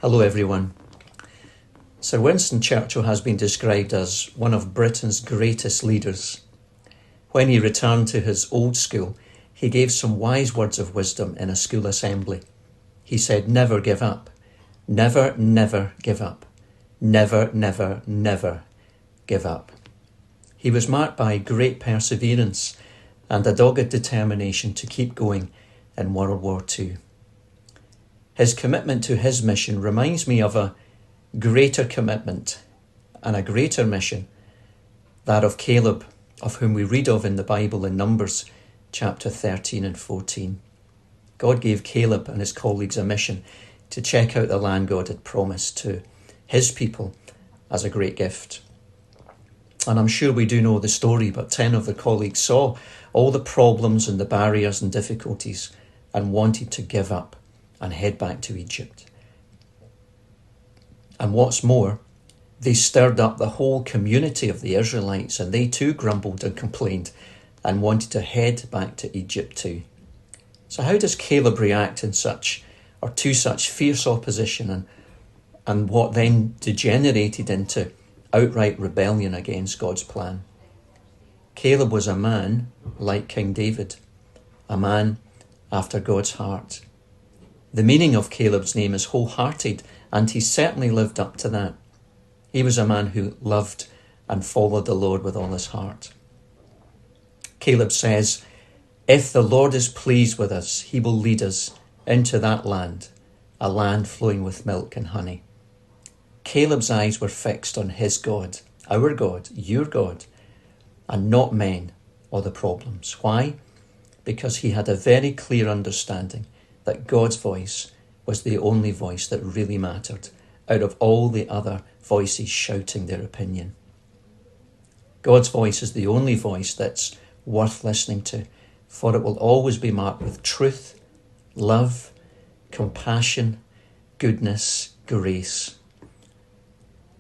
Hello everyone. Sir Winston Churchill has been described as one of Britain's greatest leaders. When he returned to his old school, he gave some wise words of wisdom in a school assembly. He said, never give up. Never, never give up. Never, never, never give up. He was marked by great perseverance and a dogged determination to keep going in World War II. His commitment to his mission reminds me of a greater commitment and a greater mission, that of Caleb, of whom we read of in the Bible in Numbers chapter 13 and 14. God gave Caleb and his colleagues a mission to check out the land God had promised to his people as a great gift. And I'm sure we do know the story, but 10 of the colleagues saw all the problems and the barriers and difficulties and wanted to give up and head back to Egypt. And what's more, they stirred up the whole community of the Israelites, and they too grumbled and complained and wanted to head back to Egypt too. So how does Caleb react to such fierce opposition and what then degenerated into outright rebellion against God's plan? Caleb was a man like King David, a man after God's heart. The meaning of Caleb's name is wholehearted, and he certainly lived up to that. He was a man who loved and followed the Lord with all his heart. Caleb says, if the Lord is pleased with us, he will lead us into that land, a land flowing with milk and honey. Caleb's eyes were fixed on his God, our God, your God, and not men or the problems. Why? Because he had a very clear understanding that God's voice was the only voice that really mattered out of all the other voices shouting their opinion. God's voice is the only voice that's worth listening to, for it will always be marked with truth, love, compassion, goodness, grace,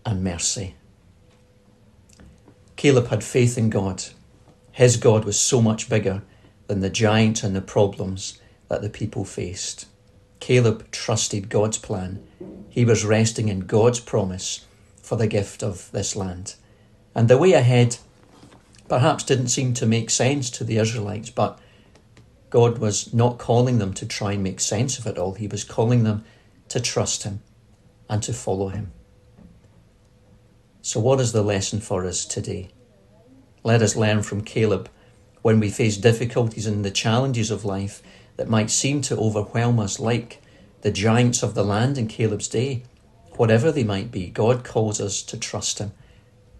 and mercy. Caleb had faith in God. His God was so much bigger than the giants and the problems that the people faced. Caleb trusted God's plan. He was resting in God's promise for the gift of this land. And the way ahead perhaps didn't seem to make sense to the Israelites, but God was not calling them to try and make sense of it all. He was calling them to trust him and to follow him. So what is the lesson for us today? Let us learn from Caleb when we face difficulties and the challenges of life that might seem to overwhelm us, like the giants of the land in Caleb's day. Whatever they might be, God calls us to trust him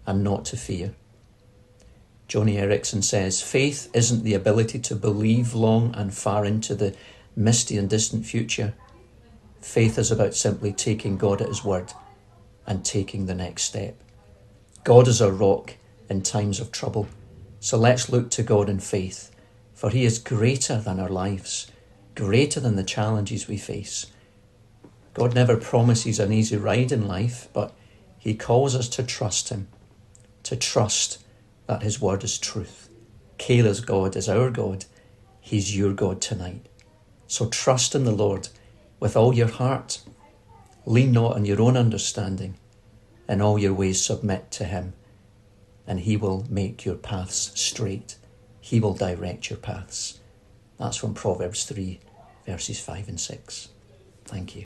and not to fear. Joni Eareckson says, faith isn't the ability to believe long and far into the misty and distant future. Faith is about simply taking God at his word and taking the next step. God is our rock in times of trouble. So let's look to God in faith, for he is greater than our lives, greater than the challenges we face. God never promises an easy ride in life, but he calls us to trust him, to trust that his word is truth. Caleb's God is our God. He's your God tonight. So trust in the Lord with all your heart. Lean not on your own understanding. In all your ways submit to him, and he will make your paths straight. He will direct your paths. That's from Proverbs 3, verses 5 and 6. Thank you.